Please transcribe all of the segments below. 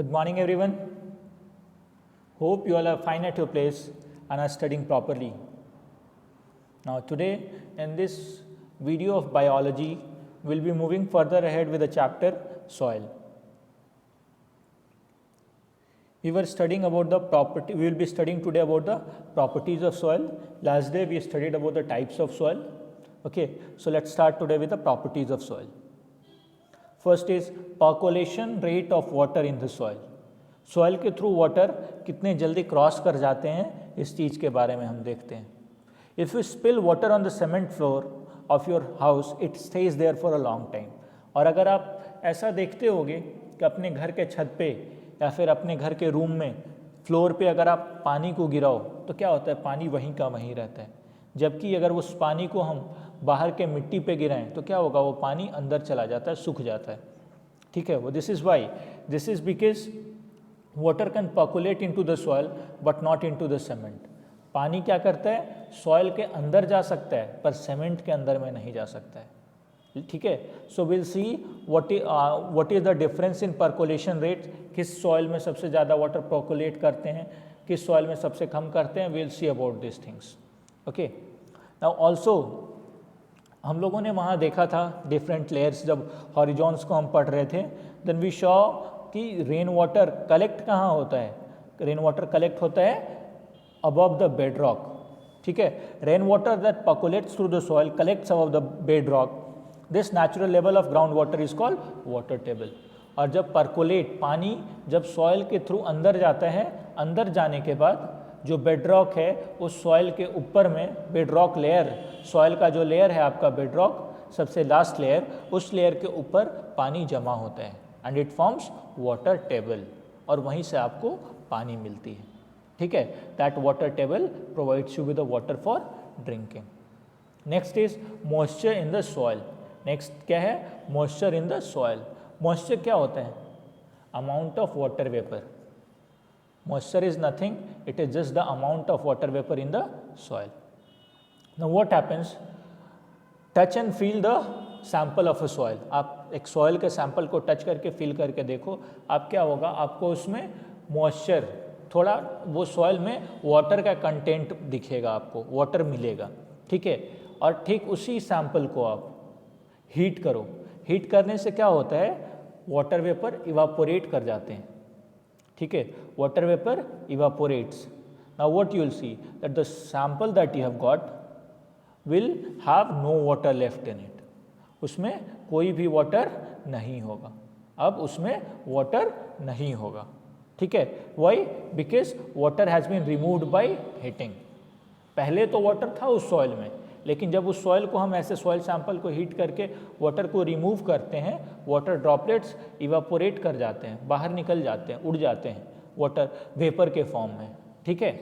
Good morning, everyone. Hope you all are fine at your place and are studying properly. Now, today in this video of biology, we'll be moving further ahead with the chapter soil. We were studying about the property. We will be studying today about the properties of soil. Last day we studied about the types of soil. Okay, so let's start today with the properties of soil. First is percolation rate of water in the soil. Soil के through water कितने जल्दी cross कर जाते हैं इस चीज़ के बारे में हम देखते हैं. If you spill water on the cement floor of your house it stays there for a long time. और अगर आप ऐसा देखते होगे कि अपने घर के छत पे या फिर अपने घर के रूम में फ्लोर पे अगर आप पानी को गिराओ तो क्या होता है, पानी वहीं का वहीं रहता है. जबकि अगर उस पानी को हम बाहर के मिट्टी पे गिराएं तो क्या होगा, वो पानी अंदर चला जाता है, सूख जाता है. ठीक है, वो this is why, this is because water can percolate into the soil but not into the cement. पानी क्या करता है, सॉइल के अंदर जा सकता है पर सीमेंट के अंदर में नहीं जा सकता है. ठीक है, so will see what is the difference in percolation rate. किस सॉइल में सबसे ज़्यादा वाटर पर्कुलेट करते हैं, किस सॉइल में सबसे कम करते हैं. Will see about this things. Okay, now also हम लोगों ने वहाँ देखा था डिफरेंट लेयर्स. जब हॉरिजॉन्स को हम पढ़ रहे थे देन वी शॉ कि रेन वाटर कलेक्ट कहाँ होता है. रेन वाटर कलेक्ट होता है अबव द बेड रॉक. ठीक है, rain water that percolates through the soil collects above the bed rock. This natural level of ground water is called water table. और जब percolate पानी जब सॉइल के through अंदर जाता है, अंदर जाने के बाद जो बेड रॉक है उस सॉइल के ऊपर में बेड रॉक लेयर, सॉइल का जो लेयर है आपका बेड रॉक सबसे लास्ट लेयर, उस लेयर के ऊपर पानी जमा होता है and it forms water table. और वहीं से आपको पानी मिलती है. ठीक है, that water table provides you with the water for drinking. Next is moisture in the soil. Next क्या है, moisture in the soil. Moisture क्या होता है, amount of water vapour. Moisture is nothing, it is just the amount of water vapor in the soil. Now what happens, touch and feel the sample of a soil. आप एक soil के sample को touch करके feel करके देखो, आप क्या होगा, आपको उसमें moisture थोड़ा वो soil में water का content दिखेगा, आपको water मिलेगा. ठीक है, और ठीक उसी sample को आप heat करो. heat करने से क्या होता है, water vapor evaporate कर जाते हैं. ठीक है, water vapor evaporates. Now what you will see that the sample that you have got will have no water left in it. उसमें कोई भी water नहीं होगा. अब उसमें water नहीं होगा. ठीक है, why? Because water has been removed by heating. पहले तो water था उस soil में, लेकिन जब उस सॉइल को हम ऐसे सॉइल सैंपल को हीट करके वाटर को रिमूव करते हैं, वाटर ड्रॉपलेट्स इवापोरेट कर जाते हैं, बाहर निकल जाते हैं, उड़ जाते हैं वाटर वेपर के फॉर्म में. ठीक है,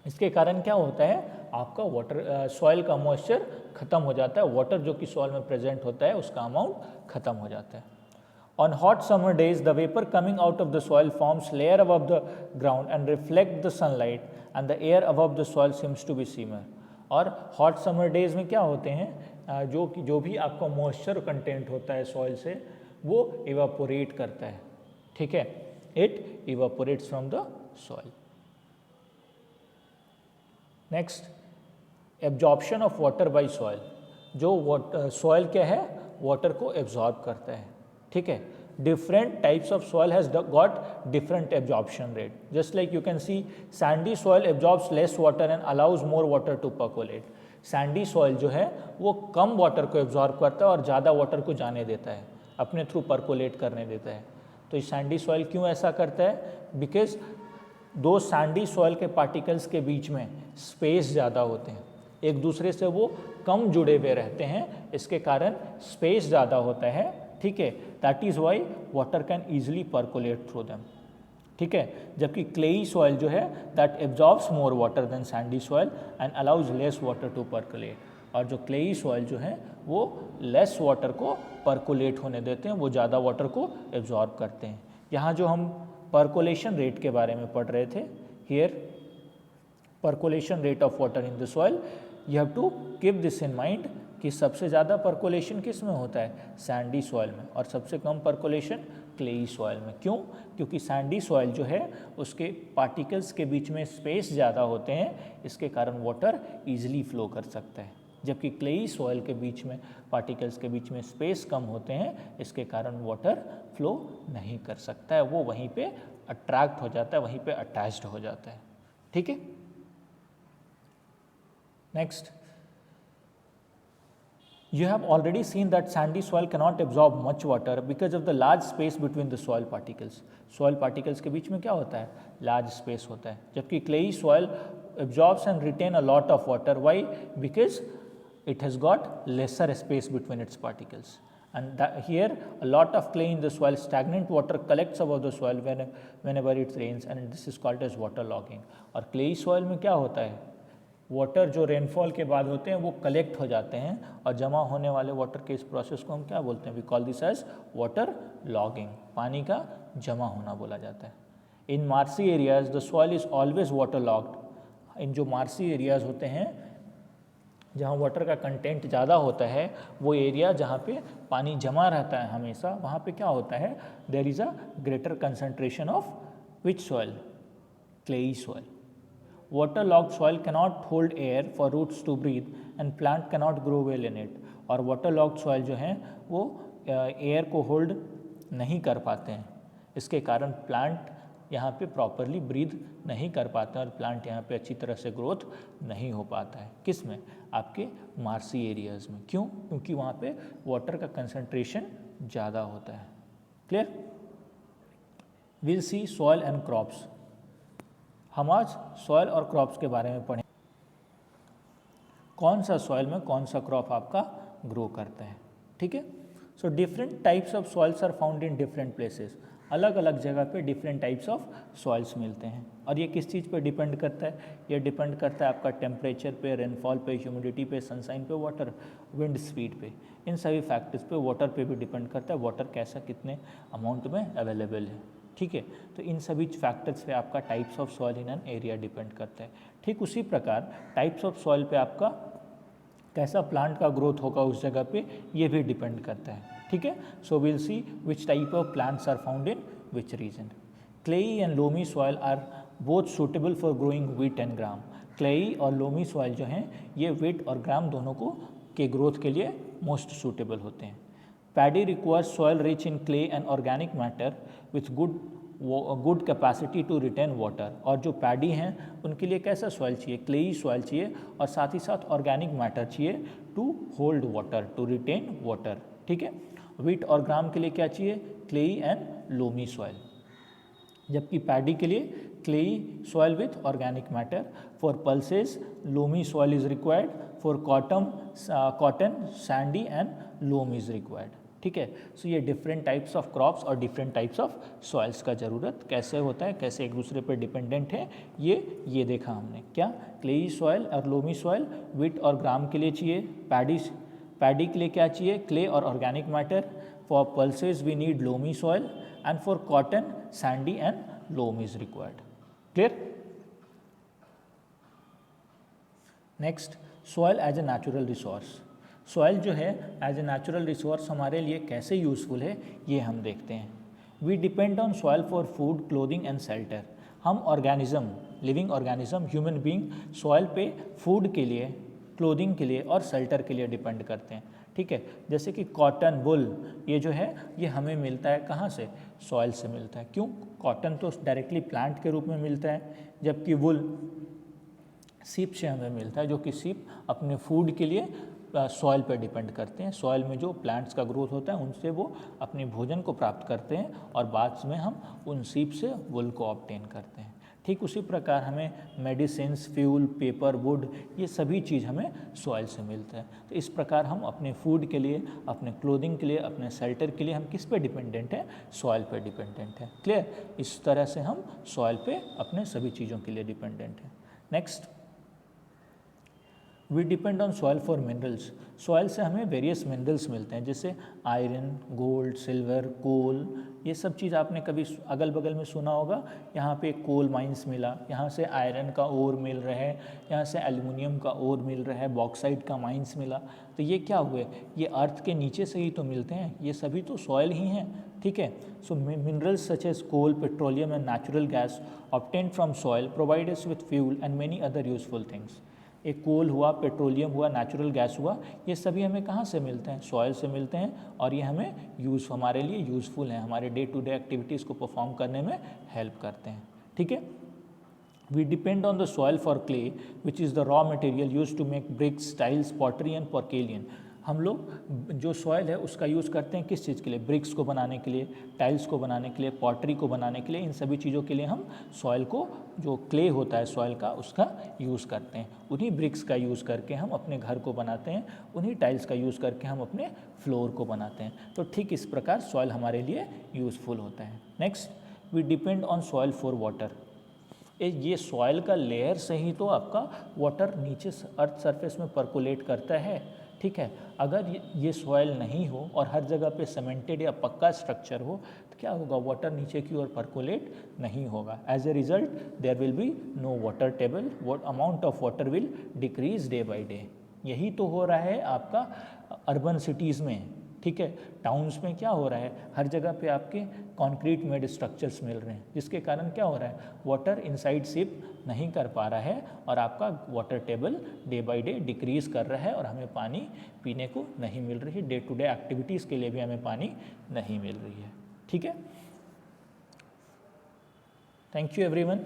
इसके कारण क्या होता है, आपका वाटर सॉइल का मॉइस्चर ख़त्म हो जाता है. वाटर जो कि सॉइल में प्रेजेंट होता है उसका अमाउंट ख़त्म हो जाता है. On hot summer days the vapour coming out of the soil forms layer above the ground and reflect the sunlight and the air above the soil seems to be shimmer. और hot summer days में क्या होते हैं, जो भी आपका moisture content होता है सॉइल से वो इवापोरेट करता है. ठीक है, it evaporates from the soil. Next, absorption of water by soil. जो सॉइल क्या है, वाटर को एब्जॉर्ब करता है. ठीक है, different types of soil has got different absorption rate. Just like you can see sandy soil absorbs less water and allows more water to percolate. Sandy soil जो है वो कम water को absorb करता है और ज़्यादा water को जाने देता है, अपने थ्रू percolate करने देता है. तो ये sandy soil क्यों ऐसा करता है, because दो sandy soil के particles के बीच में space ज़्यादा होते हैं, एक दूसरे से वो कम जुड़े हुए रहते हैं, इसके कारण space ज़्यादा होता है. ठीक है, that is why water can easily percolate through them. ठीक है, जबकि क्लेई सॉइल जो है that absorbs more water than sandy soil and allows less water to percolate. और जो क्लेई सॉइल जो है वो लेस वाटर को पर्कुलेट होने देते हैं, वो ज़्यादा वाटर को एब्जॉर्ब करते हैं. यहाँ जो हम पर्कुलेशन रेट के बारे में पढ़ रहे थे, here percolation rate of water in the soil, you have to keep this in mind कि सबसे ज़्यादा पर्कोलेशन किस में होता है, सैंडी सॉइल में, और सबसे कम पर्कोलेशन क्लेई सॉइल में। क्यों? क्योंकि सैंडी सॉइल जो है उसके पार्टिकल्स के बीच में स्पेस ज़्यादा होते हैं, इसके कारण वाटर ईजिली फ्लो कर सकता है, जबकि क्लेई सॉइल के बीच में पार्टिकल्स के बीच में स्पेस कम होते हैं, इसके कारण वाटर फ्लो नहीं कर सकता है, वो वहीं पे अट्रैक्ट हो जाता है, वहीं पे अटैच्ड हो जाता है। ठीक है, next, you have already seen that sandy soil cannot absorb much water because of the large space between the soil particles. soil particles के बीच में क्या होता है, large space होता है, जबकि clay soil absorbs and retain a lot of water. Why? Because it has got lesser space between its particles. And here a lot of clay in the soil, stagnant water collects above the soil whenever it rains, and this is called as water logging. और clay soil में क्या होता है, water जो rainfall के बाद होते हैं वो कलेक्ट हो जाते हैं, और जमा होने वाले वाटर के इस प्रोसेस को हम क्या बोलते हैं, we call this as water logging, पानी का जमा होना बोला जाता है। In marshy areas the soil is always water logged. In जो मार्सी एरियाज होते हैं जहाँ वाटर का कंटेंट ज़्यादा होता है, वो एरिया जहाँ पे पानी जमा रहता है हमेशा, वहाँ पे क्या होता है, there is a greater concentration of which soil, clayey soil. Waterlogged soil cannot hold air for roots to breathe and plant cannot grow well in it. और waterlogged soil जो है वो एयर को होल्ड नहीं कर पाते हैं, इसके कारण प्लांट यहाँ पे प्रॉपरली ब्रीथ नहीं कर पाते हैं और प्लांट यहाँ पे अच्छी तरह से ग्रोथ नहीं हो पाता है। किस में, आपके मार्सी एरियाज़ में। क्यों? क्योंकि वहाँ पे वाटर का कंसंट्रेशन ज़्यादा होता है। Clear? Will see soil and crops. हम आज सॉइल और क्रॉप्स के बारे में पढ़ें, कौन सा सॉइल में कौन सा क्रॉप आपका ग्रो करता है। ठीक है, so different types of soils are found in different places. अलग अलग जगह पे डिफरेंट टाइप्स ऑफ सॉइल्स मिलते हैं, और ये किस चीज़ पे डिपेंड करता है, ये डिपेंड करता है आपका टेम्परेचर पे, रेनफॉल पे, ह्यूमिडिटी पे, सनसाइन पे, वाटर, विंड स्पीड पे, इन सभी फैक्टर्स पे, वाटर पे भी डिपेंड करता है, वाटर कैसा कितने अमाउंट में अवेलेबल है। ठीक है, तो इन सभी फैक्टर्स पे आपका types of soil in an area depend करता है। ठीक उसी प्रकार टाइप्स ऑफ सॉइल पे आपका कैसा प्लांट का ग्रोथ होगा उस जगह पे, ये भी डिपेंड करता है। ठीक है, so will see which type of plants are found in which region. Clayey and loamy soil are both suitable for growing wheat and gram. Clayey और लोमी सॉइल जो हैं ये व्हीट और ग्राम दोनों को के ग्रोथ के लिए मोस्ट सूटेबल होते हैं। Paddy requires soil rich in clay and organic matter with good capacity to retain water. और जो पैडी हैं उनके लिए कैसा सॉइल चाहिए, क्लेई सॉइल चाहिए, और साथ ही साथ ऑर्गेनिक मैटर चाहिए to hold water, to retain water. ठीक है, व्हीट और ग्राम के लिए क्या चाहिए, क्लेई एंड लोमी सॉइल, जबकि पैडी के लिए clayey soil with organic matter. For pulses loamy soil is required, for cotton sandy and loam is required. ठीक है, सो ये डिफरेंट टाइप्स ऑफ क्रॉप्स और डिफरेंट टाइप्स ऑफ सॉइल्स का ज़रूरत कैसे होता है, कैसे एक दूसरे पर डिपेंडेंट है, ये देखा हमने। क्या, क्लेई सॉइल और लोमी सॉइल व्हीट और ग्राम के लिए चाहिए, पैडी के लिए क्या चाहिए, क्ले और organic matter. For pulses we need loamy soil, and for cotton sandy and loam is required. Clear? Next, soil as a natural resource. Soil जो है एज ए नेचुरल रिसोर्स हमारे लिए कैसे यूज़फुल है, ये हम देखते हैं। We depend on soil for food, clothing and shelter. हम organism, living organism, human being soil पे फूड के लिए, क्लोथिंग के लिए और शेल्टर के लिए डिपेंड करते हैं। ठीक है, जैसे कि कॉटन, वुल, ये जो है ये हमें मिलता है कहाँ से, सॉइल से मिलता है। क्यों? कॉटन तो डायरेक्टली प्लांट के रूप में मिलता है, जबकि वुल सीप से हमें मिलता है, जो कि सीप अपने फूड के लिए सॉइल पर डिपेंड करते हैं। सॉइल में जो प्लांट्स का ग्रोथ होता है उनसे वो अपने भोजन को प्राप्त करते हैं, और बाद में हम उन सीप से वुल को ऑब्टेन करते हैं। ठीक उसी प्रकार हमें मेडिसिन्स, फ्यूल, पेपर, वुड, ये सभी चीज़ हमें सॉइल से मिलता है। तो इस प्रकार हम अपने फूड के लिए, अपने क्लोथिंग के लिए, अपने शेल्टर के लिए हम किस पे डिपेंडेंट हैं, सॉइल पे डिपेंडेंट हैं। क्लियर? इस तरह से हम सॉइल पे अपने सभी चीज़ों के लिए डिपेंडेंट हैं। Next, we depend on soil for minerals. Soil से हमें वेरियस मिनरल्स मिलते हैं, जैसे आयरन, गोल्ड, सिल्वर, कोल, ये सब चीज़ आपने कभी अगल बगल में सुना होगा। यहाँ पे कोल माइंस मिला, यहाँ से आयरन का ओर मिल रहा है, यहाँ से एल्युमिनियम का ओर मिल रहा है, बॉक्साइट का माइंस मिला। तो ये क्या हुए, ये अर्थ के नीचे से ही तो मिलते हैं, ये सभी तो सॉइल ही हैं, ठीक है। So minerals such as coal, petroleum and natural gas obtained from soil provide us with fuel and many other useful things. एक कोल हुआ, पेट्रोलियम हुआ, नेचुरल गैस हुआ, ये सभी हमें कहाँ से मिलते हैं, सॉइल से मिलते हैं, और ये हमें हमारे लिए यूज़फुल हैं, हमारे डे टू डे एक्टिविटीज़ को परफॉर्म करने में हेल्प करते हैं, ठीक है। We depend on the soil for clay, which is the raw material used to make bricks, tiles, pottery and porcelain. हम लोग जो सॉइल है उसका यूज़ करते हैं किस चीज़ के लिए, ब्रिक्स को बनाने के लिए, टाइल्स को बनाने के लिए, पॉटरी को बनाने के लिए, इन सभी चीज़ों के लिए हम सॉइल को, जो क्ले होता है सॉइल का, उसका यूज़ करते हैं। उन्हीं ब्रिक्स का यूज़ करके हम अपने घर को बनाते हैं, उन्हीं टाइल्स का यूज़ करके हम अपने फ्लोर को बनाते हैं। तो ठीक इस प्रकार सॉइल हमारे लिए यूज़फुल होता है। Next, we depend on soil for water. ये सॉइल का लेयर से ही तो आपका वाटर नीचे अर्थ सरफेस में परकोलेट करता है, ठीक है। अगर ये सॉइल नहीं हो और हर जगह पे सीमेंटेड या पक्का स्ट्रक्चर हो तो क्या होगा, वाटर नीचे की ओर परकोलेट नहीं होगा। As a result there will be no water table, amount of water will decrease day by day. यही तो हो रहा है आपका अर्बन सिटीज़ में, ठीक है। टाउन्स में क्या हो रहा है, हर जगह पे आपके कंक्रीट मेड स्ट्रक्चर्स मिल रहे हैं, जिसके कारण क्या हो रहा है, वाटर इनसाइड सिप नहीं कर पा रहा है और आपका water table day by day decrease कर रहा है और हमें पानी पीने को नहीं मिल रही है, डे टू डे एक्टिविटीज़ के लिए भी हमें पानी नहीं मिल रही है, ठीक है। Thank you everyone,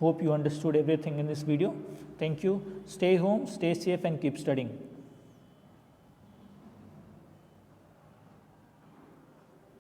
hope you understood everything in this video. Thank you. Stay home, stay safe and keep studying.